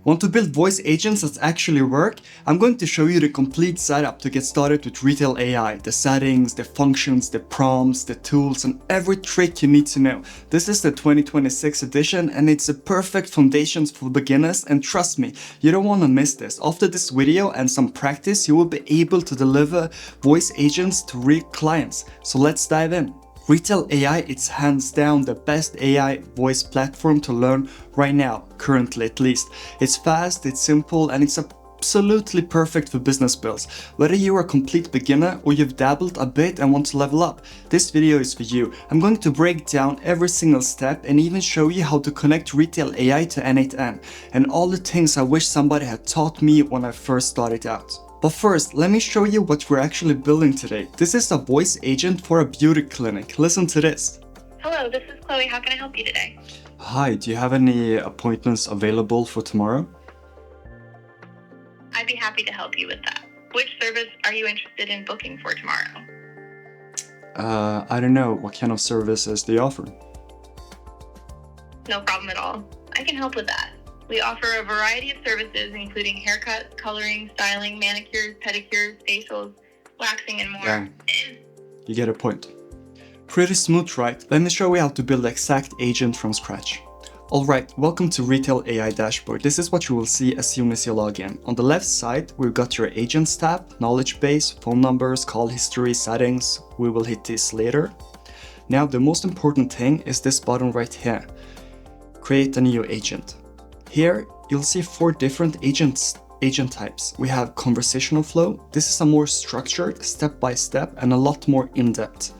Want to build voice agents that actually work? I'm going to show you the complete setup to get started with Retell AI, the settings, the functions, the prompts, the tools, and every trick you need to know. This is the 2026 edition and it's a perfect foundation for beginners, and trust me, you don't want to miss this. After this video and some practice, you will be able to deliver voice agents to real clients. So let's dive in. Retell AI, it's hands down the best AI voice platform to learn right now, currently at least. It's fast, it's simple, and it's absolutely perfect for business builds. Whether you're a complete beginner or you've dabbled a bit and want to level up, this video is for you. I'm going to break down every single step and even show you how to connect Retell AI to N8N and all the things I wish somebody had taught me when I first started out. But first, let me show you what we're actually building today. This is a voice agent for a beauty clinic. Listen to this. Hello, this is Chloe. How can I help you today? Hi, do you have any appointments available for tomorrow? I'd be happy to help you with that. Which service are you interested in booking for tomorrow? I don't know. What kind of services do you offer? No problem at all. I can help with that. We offer a variety of services, including haircuts, coloring, styling, manicures, pedicures, facials, waxing, and more. Yeah, you get a point. Pretty smooth, right? Let me show you how to build the exact agent from scratch. Alright, welcome to Retell AI Dashboard. This is what you will see as soon as you log in. On the left side, we've got your agents tab, knowledge base, phone numbers, call history, settings. We will hit this later. Now, the most important thing is this button right here. Create a new agent. Here, you'll see 4 different agent types. We have conversational flow. This is a more structured, step-by-step, and a lot more in-depth.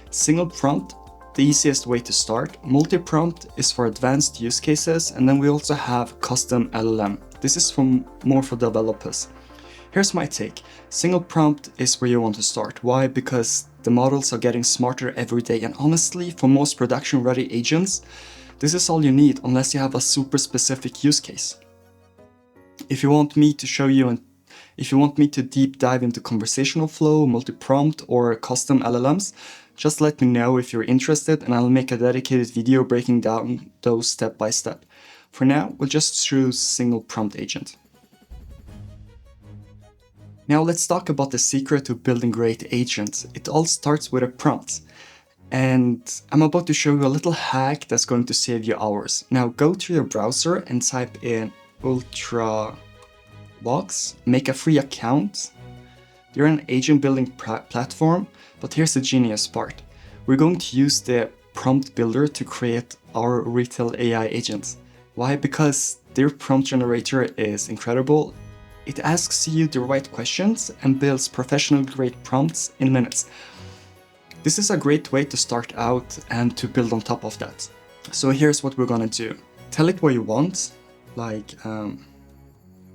Single prompt, the easiest way to start. Multi-prompt is for advanced use cases, and then we also have custom LLM. This is more for developers. Here's my take. Single prompt is where you want to start. Why? Because the models are getting smarter every day, and honestly, for most production-ready agents, this is all you need unless you have a super specific use case. If you want me to show you and if you want me to deep dive into conversational flow, multi-prompt, or custom LLMs, just let me know if you're interested and I'll make a dedicated video breaking down those step by step. For now, we'll just choose single prompt agent. Now let's talk about the secret to building great agents. It all starts with a prompt. And I'm about to show you a little hack that's going to save you hours. Now go to your browser and type in Ultravox, make a free account. You're an agent building platform, but here's the genius part. We're going to use the prompt builder to create our Retell AI agents. Why? Because their prompt generator is incredible. It asks you the right questions and builds professional grade prompts in minutes. This is a great way to start out and to build on top of that. So here's what we're gonna do. Tell it what you want, like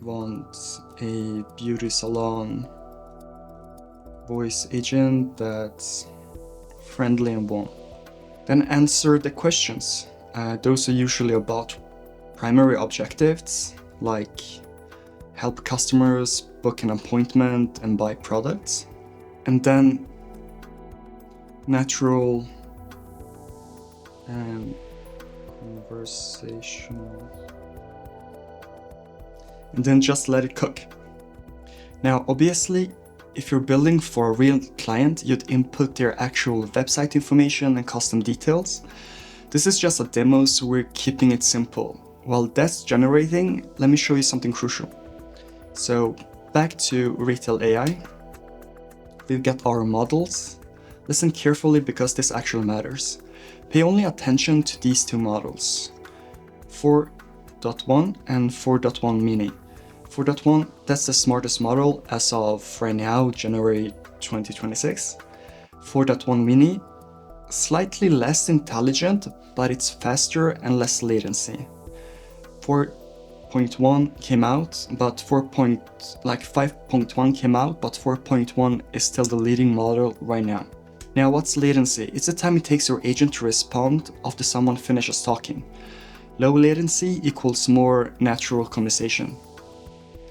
want a beauty salon voice agent that's friendly and warm. Then answer the questions. Those are usually about primary objectives, like help customers book an appointment and buy products. And then natural and conversational. And then just let it cook. Now, obviously, if you're building for a real client, you'd input their actual website information and custom details. This is just a demo, so we're keeping it simple. While that's generating, let me show you something crucial. So back to Retell AI. We've got our models. Listen carefully because this actually matters. Pay only attention to these 2 models, 4.1 and 4.1 mini. 4.1, that's the smartest model as of right now, January 2026. 4.1 mini, slightly less intelligent, but it's faster and less latency. 4.1 came out, but 5.1 came out, but 4.1 is still the leading model right now. Now, what's latency? It's the time it takes your agent to respond after someone finishes talking. Low latency equals more natural conversation.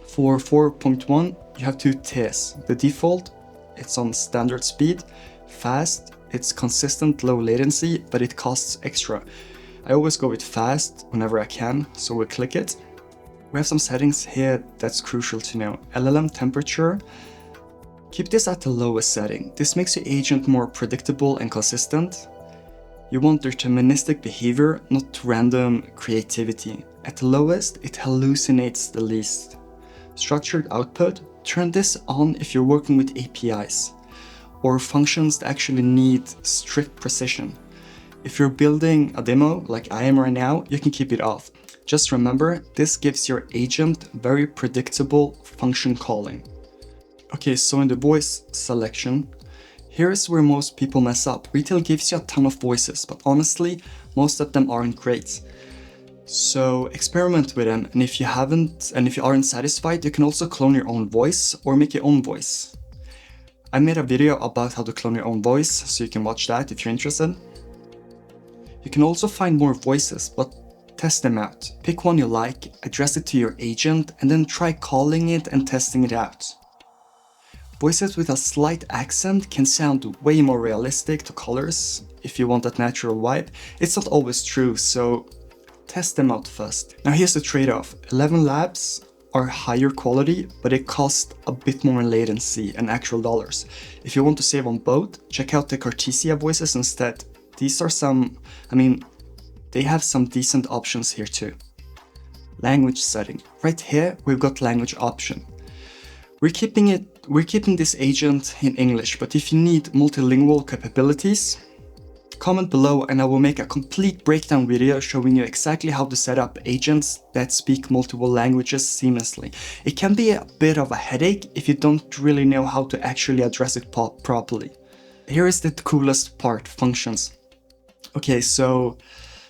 For 4.1, you have 2 tiers. The default, it's on standard speed. Fast, it's consistent low latency, but it costs extra. I always go with fast whenever I can, so we'll click it. We have some settings here that's crucial to know. LLM temperature. Keep this at the lowest setting. This makes your agent more predictable and consistent. You want deterministic behavior, not random creativity. At the lowest, it hallucinates the least. Structured output. Turn this on if you're working with APIs or functions that actually need strict precision. If you're building a demo like I am right now, you can keep it off. Just remember, this gives your agent very predictable function calling. Okay, so in the voice selection, here's where most people mess up. Retell gives you a ton of voices, but honestly, most of them aren't great. So experiment with them, and if you aren't satisfied, you can also clone your own voice or make your own voice. I made a video about how to clone your own voice, so you can watch that if you're interested. You can also find more voices, but test them out. Pick one you like, address it to your agent, and then try calling it and testing it out. Voices with a slight accent can sound way more realistic to callers if you want that natural vibe. It's not always true, so test them out first. Now here's the trade-off. 11 Labs are higher quality, but it costs a bit more in latency and actual dollars. If you want to save on both, check out the Cartesia voices instead. These are they have some decent options here too. Language setting. Right here, we've got language option. We're keeping this agent in English, but if you need multilingual capabilities, comment below and I will make a complete breakdown video showing you exactly how to set up agents that speak multiple languages seamlessly. It can be a bit of a headache if you don't really know how to actually address it properly. Here is the coolest part, functions. Okay, so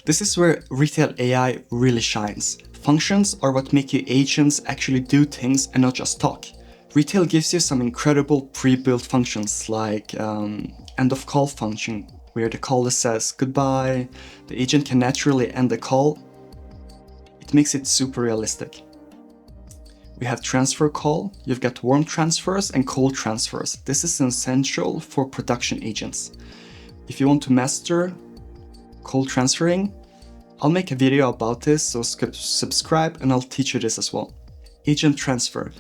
this is where Retell AI really shines. Functions are what make your agents actually do things and not just talk. Retell gives you some incredible pre-built functions like end of call function, where the caller says goodbye, the agent can naturally end the call. It makes it super realistic. We have transfer call, you've got warm transfers and cold transfers. This is essential for production agents. If you want to master cold transferring, I'll make a video about this, so subscribe and I'll teach you this as well. Agent transfer.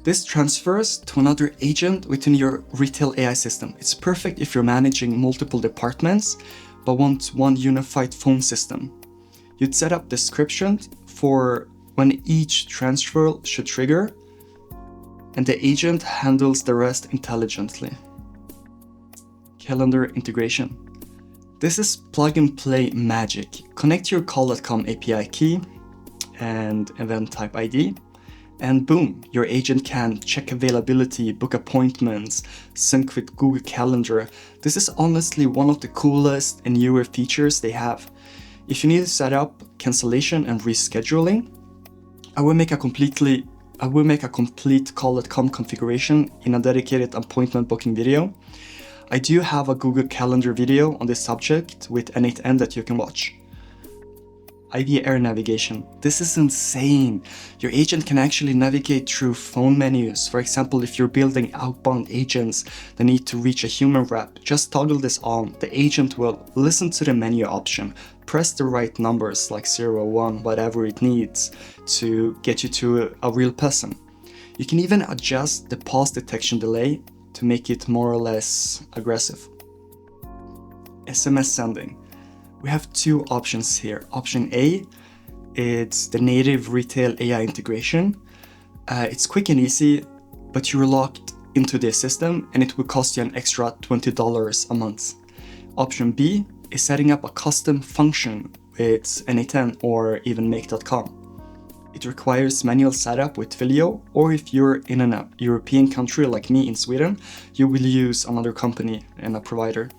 This transfers to another agent within your Retell AI system. It's perfect if you're managing multiple departments but want one unified phone system. You'd set up descriptions for when each transfer should trigger, and the agent handles the rest intelligently. Calendar integration. This is plug and play magic. Connect your call.com API key and event type ID, and boom, your agent can check availability, book appointments, sync with Google Calendar. This is honestly one of the coolest and newer features they have. If you need to set up cancellation and rescheduling, I will make a complete call.com configuration in a dedicated appointment booking video. I do have a Google Calendar video on this subject with N8N that you can watch. IVR navigation. This is insane. Your agent can actually navigate through phone menus. For example, if you're building outbound agents that need to reach a human rep, just toggle this on. The agent will listen to the menu option, press the right numbers like 0, 1, whatever it needs to get you to a real person. You can even adjust the pause detection delay to make it more or less aggressive. SMS sending. We have two options here. Option A, it's the native Retell AI integration. It's quick and easy, but you're locked into the system and it will cost you an extra $20 a month. Option B is setting up a custom function with N8N or even make.com. It requires manual setup with Twilio, or if you're in a European country like me in Sweden, you will use another company and a provider.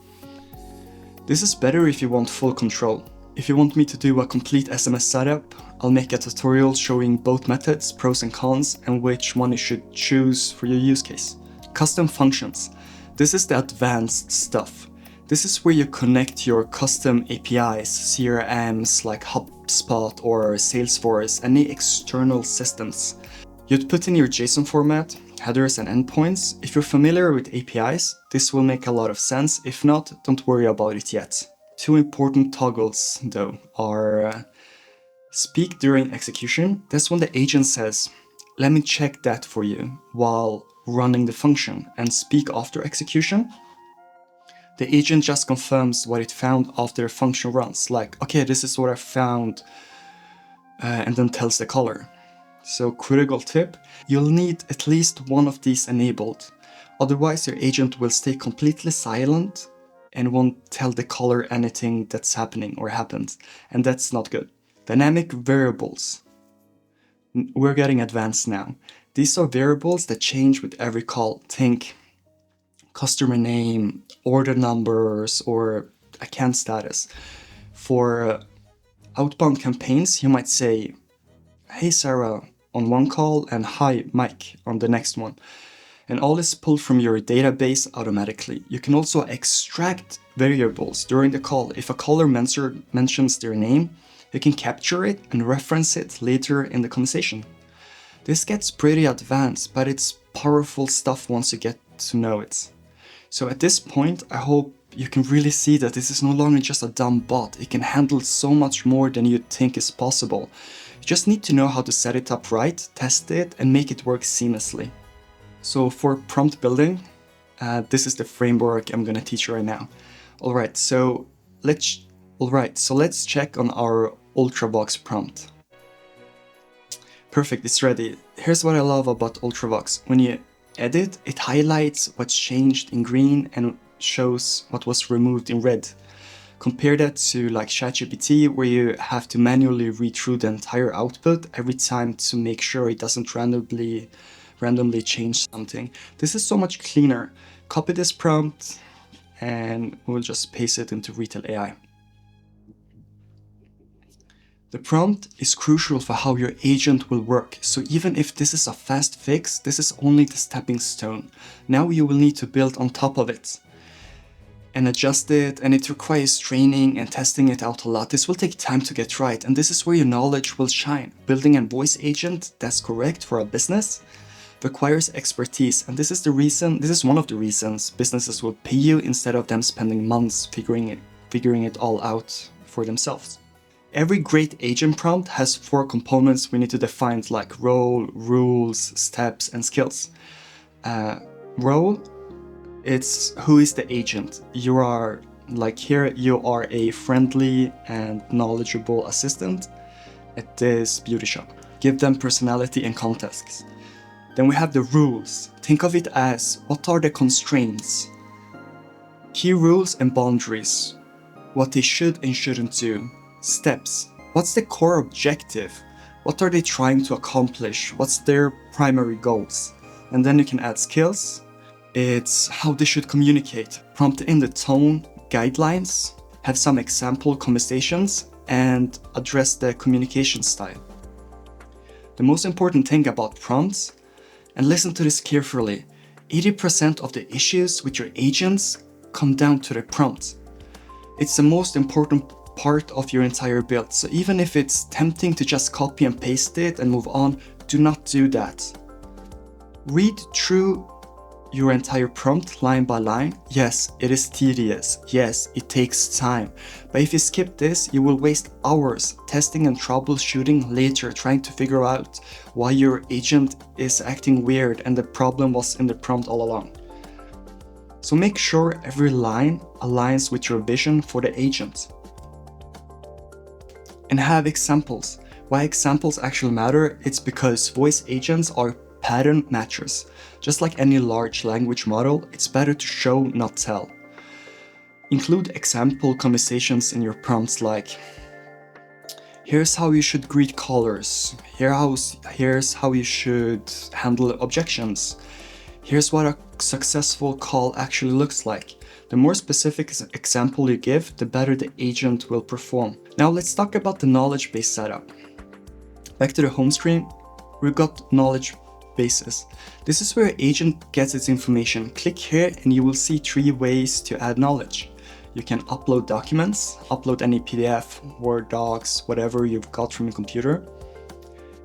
This is better if you want full control. If you want me to do a complete SMS setup, I'll make a tutorial showing both methods, pros and cons, and which one you should choose for your use case. Custom functions. This is the advanced stuff. This is where you connect your custom APIs, CRMs like HubSpot or Salesforce, any external systems. You'd put in your JSON format, headers and endpoints. If you're familiar with APIs, this will make a lot of sense. If not, don't worry about it yet. Two important toggles though are Speak during execution, that's when the agent says, let me check that for you while running the function, and speak after execution. The agent just confirms what it found after the function runs, like, okay, this is what I found, and then tells the caller. So critical tip, you'll need at least one of these enabled. Otherwise, your agent will stay completely silent and won't tell the caller anything that's happening or happened, and that's not good. Dynamic variables. We're getting advanced now. These are variables that change with every call. Think customer name, order numbers, or account status. For outbound campaigns, you might say, hey Sarah on one call and hi Mike on the next one. And all is pulled from your database automatically. You can also extract variables during the call. If a caller mentions their name, you can capture it and reference it later in the conversation. This gets pretty advanced, but it's powerful stuff once you get to know it. So at this point, I hope you can really see that this is no longer just a dumb bot. It can handle so much more than you think is possible. You just need to know how to set it up right, test it, and make it work seamlessly. So for prompt building, this is the framework I'm going to teach you right now. Alright, so let's check on our Ultravox prompt. Perfect, it's ready. Here's what I love about Ultravox. When you edit, it highlights what's changed in green and shows what was removed in red. Compare that to like ChatGPT, where you have to manually read through the entire output every time to make sure it doesn't randomly change something. This is so much cleaner. Copy this prompt and we'll just paste it into Retell AI. The prompt is crucial for how your agent will work, so even if this is a fast fix, this is only the stepping stone. Now you will need to build on top of it and adjust it, and it requires training and testing it out a lot. This will take time to get right, and this is where your knowledge will shine. Building a voice agent that's correct for a business requires expertise, and this is one of the reasons businesses will pay you instead of them spending months figuring it all out for themselves. Every great agent prompt has 4 components we need to define, like role, rules, steps, and skills. Role, it's who is the agent. You are a friendly and knowledgeable assistant at this beauty shop. Give them personality and context. Then we have the rules. Think of it as, what are the constraints? Key rules and boundaries. What they should and shouldn't do. Steps. What's the core objective? What are they trying to accomplish? What's their primary goals? And then you can add skills. It's how they should communicate. Prompt in the tone, guidelines, have some example conversations, and address the communication style. The most important thing about prompts, and listen to this carefully, 80% of the issues with your agents come down to the prompt. It's the most important part of your entire build, so even if it's tempting to just copy and paste it and move on, do not do that. Read through your entire prompt line by line. Yes, it is tedious. Yes, it takes time. But if you skip this, you will waste hours testing and troubleshooting later, trying to figure out why your agent is acting weird and the problem was in the prompt all along. So make sure every line aligns with your vision for the agent. And have examples. Why examples actually matter? It's because voice agents are pattern matchers. Just like any large language model, it's better to show, not tell. Include example conversations in your prompts, like, here's how you should greet callers, here's how you should handle objections, here's what a successful call actually looks like. The more specific example you give, the better the agent will perform. Now let's talk about the knowledge base setup. Back to the home screen, we've got knowledge bases. This is where agent gets its information. Click here and you will see 3 ways to add knowledge. You can upload documents, upload any PDF, Word docs, whatever you've got from your computer.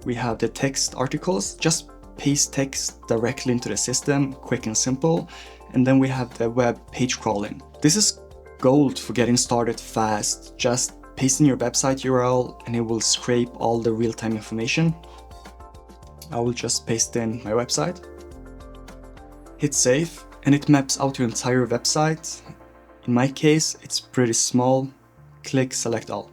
We have the text articles, just paste text directly into the system, quick and simple. And then we have the web page crawling. This is gold for getting started fast. Just paste in your website URL and it will scrape all the real-time information. I will just paste in my website, hit save, and it maps out your entire website. In my case, it's pretty small. Click select all.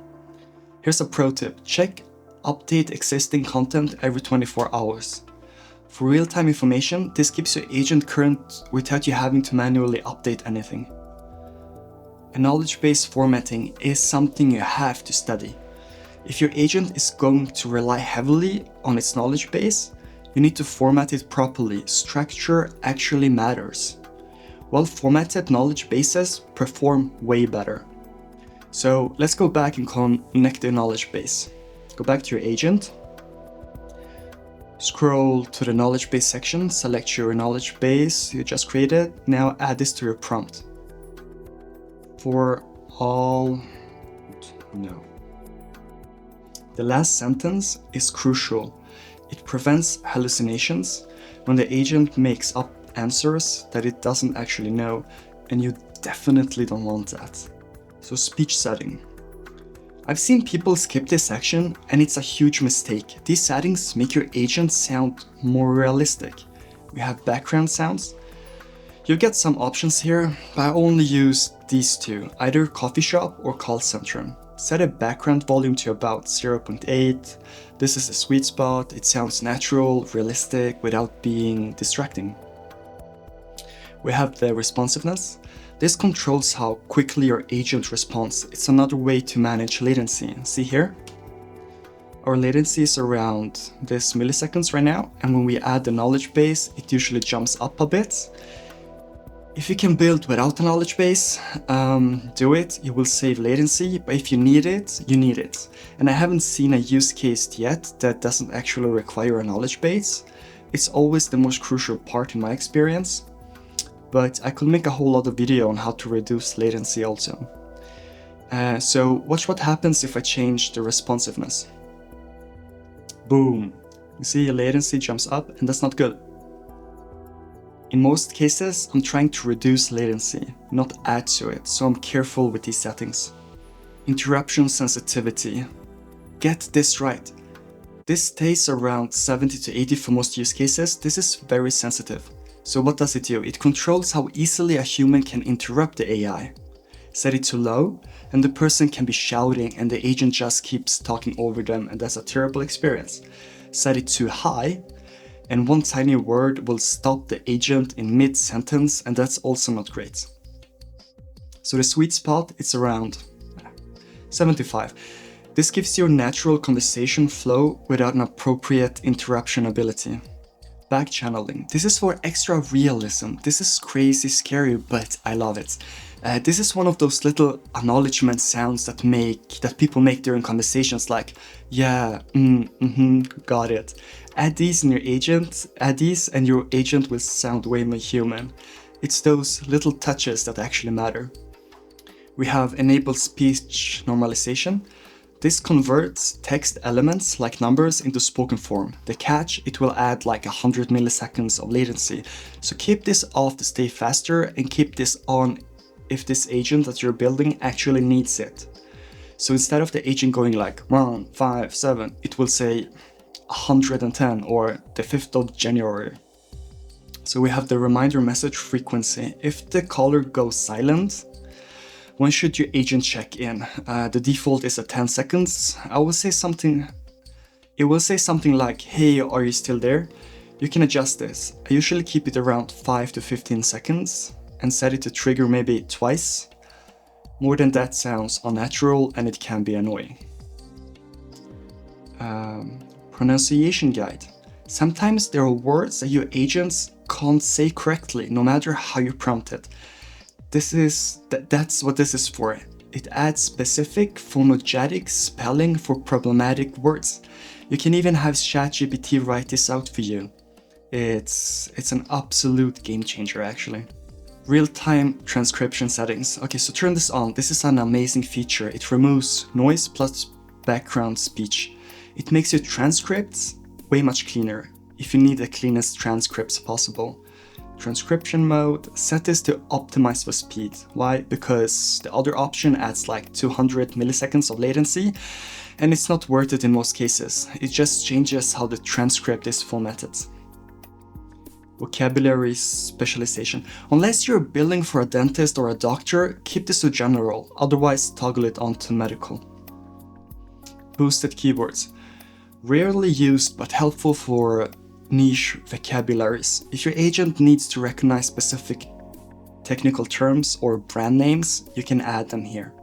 Here's a pro tip: check update existing content every 24 hours. For real-time information, this keeps your agent current without you having to manually update anything. And knowledge base formatting is something you have to study. If your agent is going to rely heavily on its knowledge base, you need to format it properly. Structure actually matters. Well-formatted knowledge bases perform way better. So let's go back and connect the knowledge base. Go back to your agent. Scroll to the knowledge base section, select your knowledge base you just created. Now add this to your prompt. For all, no. The last sentence is crucial. It prevents hallucinations when the agent makes up answers that it doesn't actually know, and you definitely don't want that. So speech setting. I've seen people skip this section and it's a huge mistake. These settings make your agent sound more realistic. We have background sounds. You get some options here, but I only use these two, either coffee shop or call center. Set a background volume to about 0.8. This is a sweet spot. It sounds natural, realistic, without being distracting. We have the responsiveness. This controls how quickly your agent responds. It's another way to manage latency. See here? Our latency is around this milliseconds right now, and when we add the knowledge base, it usually jumps up a bit. If you can build without a knowledge base, do it. You will save latency, but if you need it, you need it. And I haven't seen a use case yet that doesn't actually require a knowledge base. It's always the most crucial part in my experience, but I could make a whole other video on how to reduce latency also. So watch what happens if I change the responsiveness. Boom. You see your latency jumps up, and that's not good. In most cases, I'm trying to reduce latency, not add to it, so I'm careful with these settings. Interruption sensitivity. Get this right. This stays around 70 to 80 for most use cases. This is very sensitive. So what does it do? It controls how easily a human can interrupt the AI. Set it to low, and the person can be shouting and the agent just keeps talking over them, and that's a terrible experience. Set it to high, and one tiny word will stop the agent in mid-sentence, and that's also not great. So the sweet spot is around 75. This gives you a natural conversation flow without an appropriate interruption ability. Back channeling. This is for extra realism. This is crazy scary, but I love it. This is one of those little acknowledgement sounds that people make during conversations, like, yeah, got it. Add these in your agent, and your agent will sound way more human. It's those little touches that actually matter. We have enabled speech normalization. This converts text elements like numbers into spoken form. The catch, it will add like 100 milliseconds of latency. So keep this off to stay faster, and keep this on if this agent that you're building actually needs it. So instead of the agent going like 1, 5, 7, it will say 110 or the 5th of January. So we have the reminder message frequency. If the caller goes silent, when should your agent check in? The default is at 10 seconds. It will say something like, hey, are you still there? You can adjust this. I usually keep it around 5 to 15 seconds and set it to trigger maybe twice. More than that sounds unnatural and it can be annoying. Pronunciation guide. Sometimes there are words that your agents can't say correctly, no matter how you prompt it. That's what this is for. It adds specific phonetic spelling for problematic words. You can even have ChatGPT write this out for you. It's an absolute game changer, actually. Real-time transcription settings. Okay, so turn this on. This is an amazing feature. It removes noise plus background speech. It makes your transcripts way much cleaner if you need the cleanest transcripts possible. transcription mode, set this to optimize for speed. Why? Because the other option adds like 200 milliseconds of latency, and it's not worth it in most cases. It just changes how the transcript is formatted. Vocabulary specialization. Unless you're billing for a dentist or a doctor, keep this to general, otherwise toggle it on to medical. Boosted keywords. Rarely used but helpful for niche vocabularies. If your agent needs to recognize specific technical terms or brand names, you can add them here.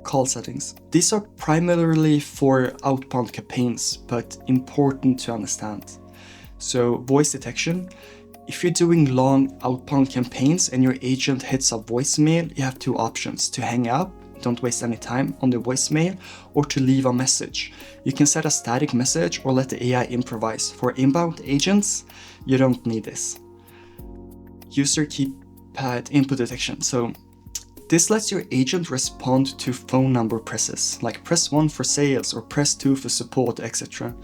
Call settings. These are primarily for outbound campaigns, but important to understand. So voice detection. If you're doing long outbound campaigns and your agent hits a voicemail, you have two options: to hang up, don't waste any time on the voicemail, or to leave a message. You can set a static message or let the AI improvise. For inbound agents, you don't need this. User keypad input detection. So this lets your agent respond to phone number presses, like press 1 for sales or press 2 for support, etc.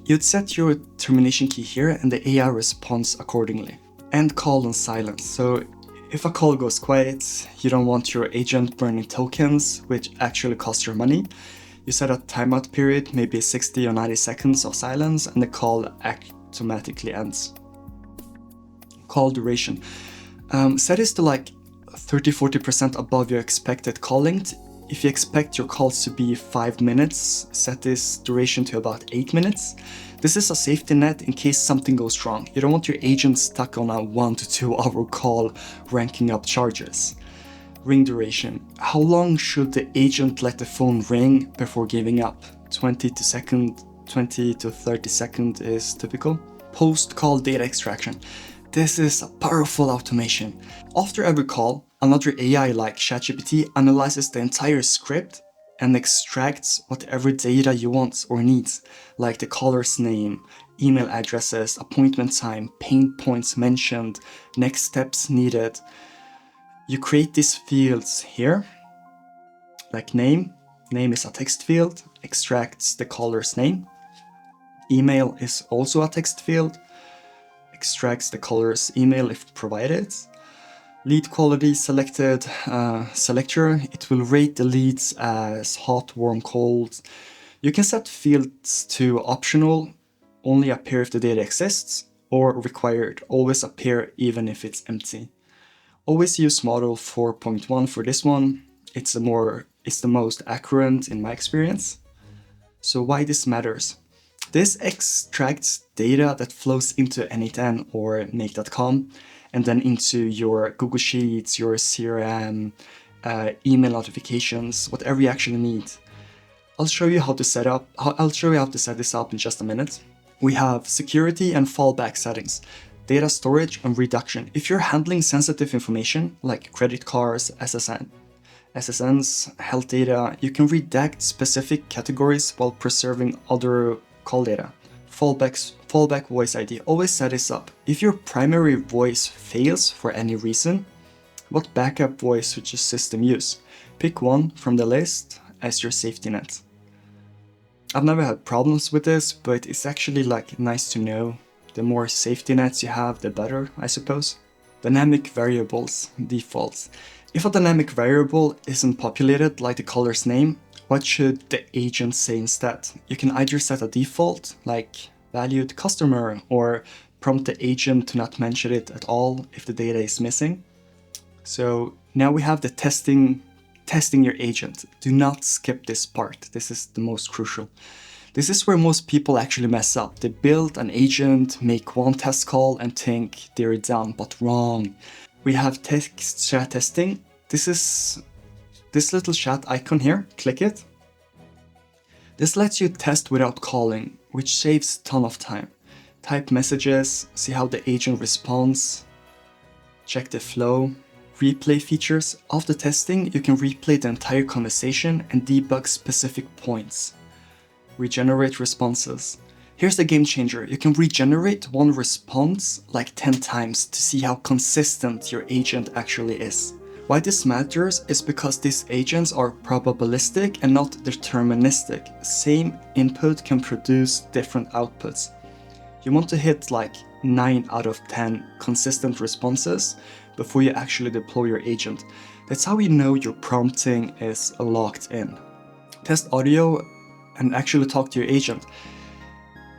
You'd set your termination key here and the AI responds accordingly. End call and silence. So if a call goes quiet, you don't want your agent burning tokens, which actually costs your money. You set a timeout period, maybe 60 or 90 seconds of silence, and the call automatically ends. Call duration. Set this to like 30-40% above your expected call length. If you expect your calls to be 5 minutes, set this duration to about 8 minutes. This is a safety net in case something goes wrong. You don't want your agent stuck on a 1 to 2 hour call ranking up charges. Ring duration. How long should the agent let the phone ring before giving up? 20 to 30 seconds is typical. Post-call data extraction. This is a powerful automation. After every call, another AI like ChatGPT analyzes the entire script and extracts whatever data you want or need, like the caller's name, email addresses, appointment time, pain points mentioned, next steps needed. You create these fields here, like name. Name is a text field, extracts the caller's name. Email is also a text field, extracts the caller's email if provided. Lead quality selected selector. It will rate the leads as hot, warm, cold. You can set fields to optional, only appear if the data exists, or required, always appear even if it's empty. Always use model 4.1 for this one. It's the most accurate in my experience. So why this matters? This extracts data that flows into N8N or Make.com and then into your Google Sheets, your CRM, email notifications, whatever you actually need. I'll show you how to set this up in just a minute. We have security and fallback settings, data storage and reduction. If you're handling sensitive information like credit cards, SSNs, health data, you can redact specific categories while preserving other call data. Fallback voice ID. Always set this up. If your primary voice fails for any reason, what backup voice should your system use? Pick one from the list as your safety net. I've never had problems with this, but it's actually like nice to know. The more safety nets you have, the better, I suppose. Dynamic variables, defaults. If a dynamic variable isn't populated like the caller's name, what should the agent say instead? You can either set a default, like valued customer, or prompt the agent to not mention it at all if the data is missing. So now we have the testing your agent. Do not skip this part. This is the most crucial. This is where most people actually mess up. They build an agent, make one test call and think they're done, but wrong. We have text chat testing. This is this little chat icon here, click it. This lets you test without calling, which saves a ton of time. Type messages, see how the agent responds, check the flow. Replay features. After testing, you can replay the entire conversation and debug specific points. Regenerate responses. Here's the game changer. You can regenerate one response like 10 times to see how consistent your agent actually is. Why this matters is because these agents are probabilistic and not deterministic. Same input can produce different outputs. You want to hit like 9 out of 10 consistent responses before you actually deploy your agent. That's how you know your prompting is locked in. Test audio and actually talk to your agent.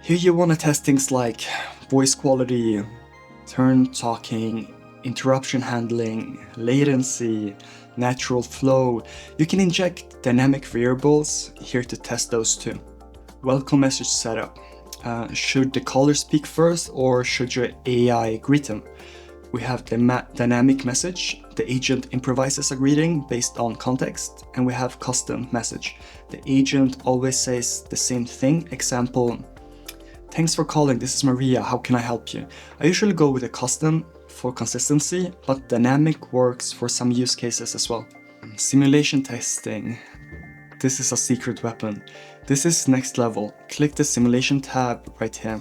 Here you want to test things like voice quality, turn talking, interruption handling, latency, natural flow. You can inject dynamic variables here to test those too. Welcome message setup. Should the caller speak first or should your AI greet him? We have the dynamic message. The agent improvises a greeting based on context, and we have custom message. The agent always says the same thing. Example, thanks for calling, this is Maria, how can I help you? I usually go with a custom for consistency, but dynamic works for some use cases as well. Simulation testing. This is a secret weapon. This is next level. Click the simulation tab right here.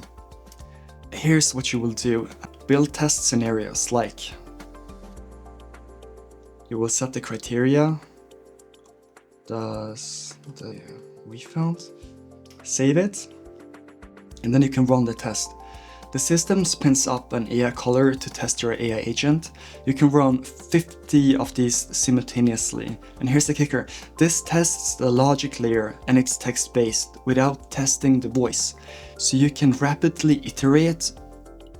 Here's what you will do. Build test scenarios like you will set the criteria. Does the we found? Save it. And then you can run the test. The system spins up an AI caller to test your AI agent. You can run 50 of these simultaneously. And here's the kicker. This tests the logic layer and it's text-based without testing the voice. So you can rapidly iterate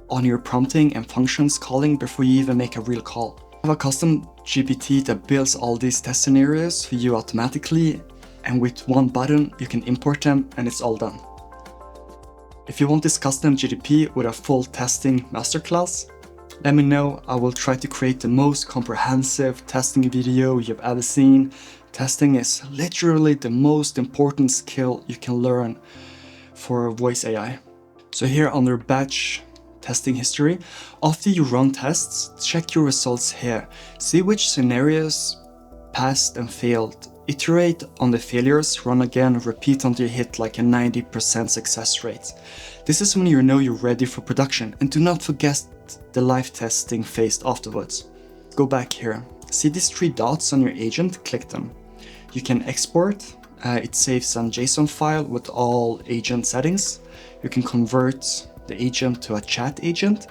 on your prompting and functions calling before you even make a real call. I have a custom GPT that builds all these test scenarios for you automatically. And with one button, you can import them and it's all done. If you want this custom GDP with a full testing masterclass, let me know. I will try to create the most comprehensive testing video you've ever seen. Testing is literally the most important skill you can learn for voice AI. So here under batch testing history, after you run tests, check your results here. See which scenarios passed and failed. Iterate on the failures, run again, repeat until you hit like a 90% success rate. This is when you know you're ready for production, and do not forget the live testing phase afterwards. Go back here. See these 3 dots on your agent? Click them. You can export. It saves an JSON file with all agent settings. You can convert the agent to a chat agent.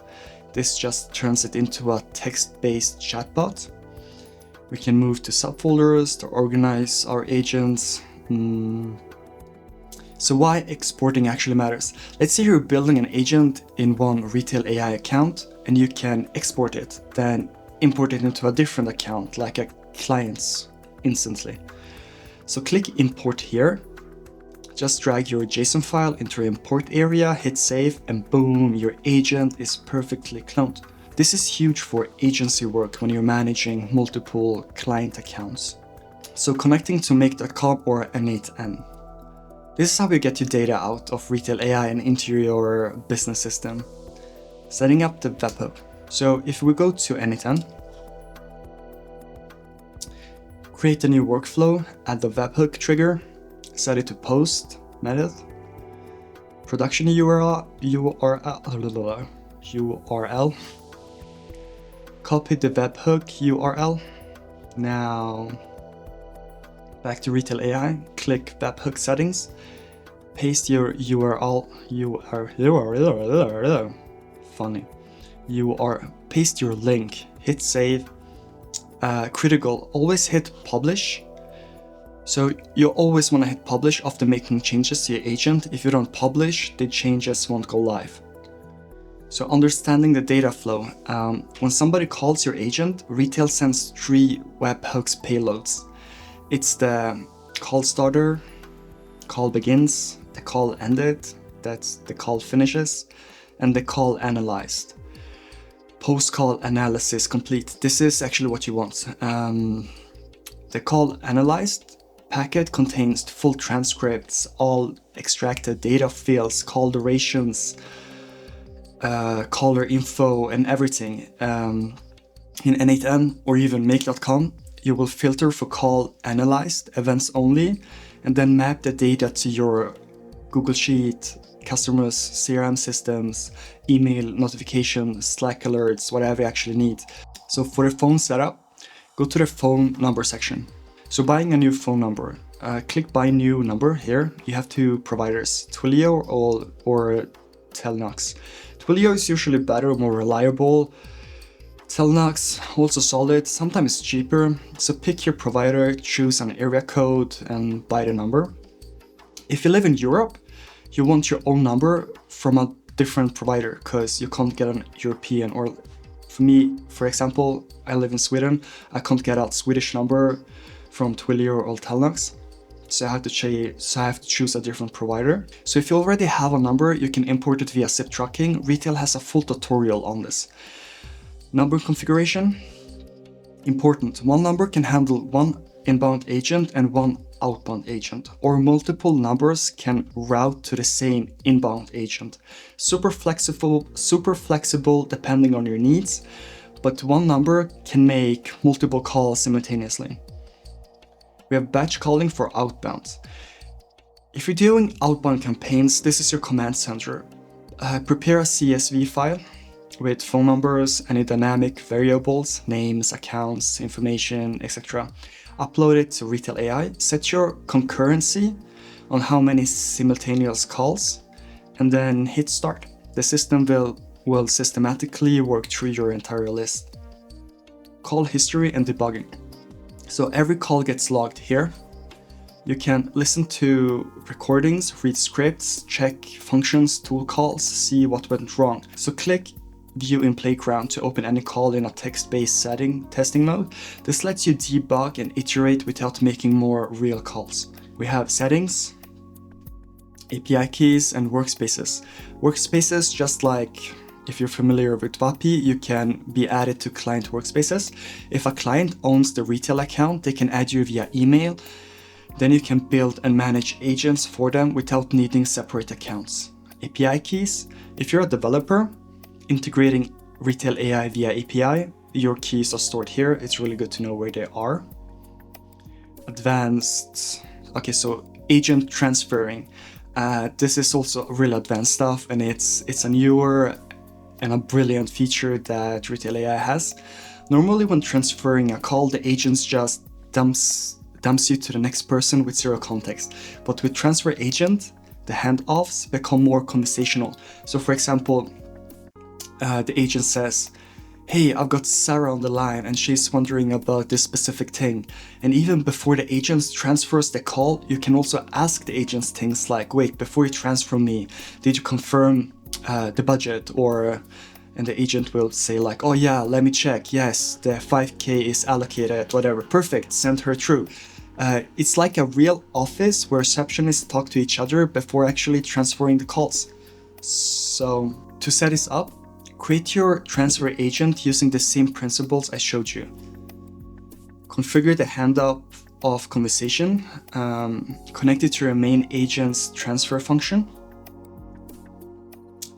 This just turns it into a text-based chatbot. We can move to subfolders to organize our agents. So why exporting actually matters. Let's say you're building an agent in one Retell AI account and you can export it, then import it into a different account, like a client's instantly. So click import here. Just drag your JSON file into your import area, hit save, and boom, your agent is perfectly cloned. This is huge for agency work when you're managing multiple client accounts. So connecting to make.com or N8N. This is how you get your data out of Retell AI and into your business system. Setting up the webhook. So if we go to N8N, create a new workflow, add the webhook trigger, set it to post method, production URL, copy the webhook URL. Now back to Retell AI, click webhook settings, paste your paste your link, hit save. Critical, always hit publish. So you always want to hit publish after making changes to your agent. If you don't publish, the changes won't go live. So understanding the data flow. When somebody calls your agent, Retell sends 3 webhooks payloads. It's the call starter, call begins, the call ended, that's the call finishes, and the call analyzed. Post-call analysis complete. This is actually what you want. The call analyzed packet contains full transcripts, all extracted data fields, call durations, caller info, and everything. In N8N or even make.com, you will filter for call analyzed events only, and then map the data to your Google Sheet, customers, CRM systems, email notifications, Slack alerts, whatever you actually need. So for the phone setup, go to the phone number section. So buying a new phone number, click buy new number here. You have 2 providers, Twilio or Telnox. Twilio is usually better, more reliable. Telnox, also solid, sometimes cheaper, so pick your provider, choose an area code and buy the number. If you live in Europe, you want your own number from a different provider because you can't get an European, or for me, for example, I live in Sweden, I can't get a Swedish number from Twilio or Telnox, so I have to choose a different provider. So if you already have a number, you can import it via zip tracking. Retell has a full tutorial on this. Number configuration, important. One number can handle one inbound agent and one outbound agent, or multiple numbers can route to the same inbound agent. Super flexible depending on your needs, but one number can make multiple calls simultaneously. We have batch calling for outbound. If you're doing outbound campaigns, this is your command center. Prepare a CSV file with phone numbers, any dynamic variables, names, accounts, information, etc. Upload it to Retell AI, set your concurrency on how many simultaneous calls, and then hit start. The system will systematically work through your entire list. Call history and debugging. So every call gets logged here. You can listen to recordings, read scripts, check functions, tool calls, see what went wrong. So click View in Playground to open any call in a text-based testing mode. This lets you debug and iterate without making more real calls. We have settings, API keys, and workspaces. Workspaces, just like if you're familiar with WAPI, you can be added to client workspaces. If a client owns the Retell account, they can add you via email. Then you can build and manage agents for them without needing separate accounts. API keys, if you're a developer, integrating Retell AI via API, your keys are stored here. It's really good to know where they are. Advanced, okay, so agent transferring. This is also really advanced stuff, and it's a newer and a brilliant feature that Retell AI has. Normally when transferring a call, the agents just dumps you to the next person with zero context. But with transfer agent, the handoffs become more conversational. So for example, the agent says, hey, I've got Sarah on the line and she's wondering about this specific thing. And even before the agent transfers the call, you can also ask the agents things like, wait, before you transfer me, did you confirm the budget? And the agent will say like, oh yeah, let me check. Yes, the 5K is allocated, whatever. Perfect, send her through. It's like a real office where receptionists talk to each other before actually transferring the calls. So to set this up, create your transfer agent using the same principles I showed you. Configure the handoff of conversation, connect it to your main agent's transfer function.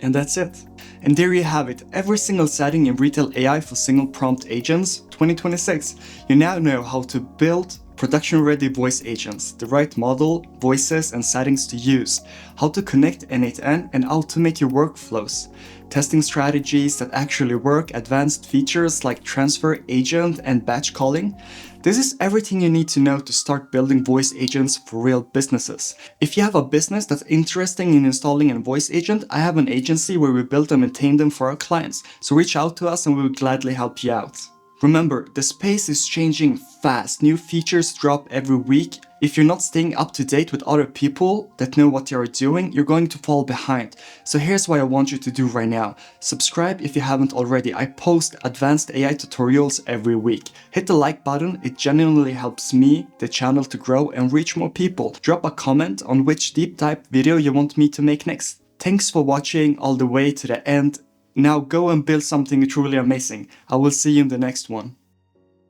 And that's it. And there you have it, every single setting in Retell AI for single prompt agents 2026. You now know how to build production-ready voice agents, the right model, voices, and settings to use, how to connect end-to-end, and automate your workflows, testing strategies that actually work, advanced features like transfer agent and batch calling. This is everything you need to know to start building voice agents for real businesses. If you have a business that's interested in installing a voice agent, I have an agency where we build and maintain them for our clients. So reach out to us and we will gladly help you out. Remember, the space is changing fast. New features drop every week. If you're not staying up to date with other people that know what they are doing, you're going to fall behind. So here's what I want you to do right now. Subscribe if you haven't already. I post advanced AI tutorials every week. Hit the like button. It genuinely helps me, the channel, to grow and reach more people. Drop a comment on which deep dive video you want me to make next. Thanks for watching all the way to the end. Now go and build something truly amazing. I will see you in the next one.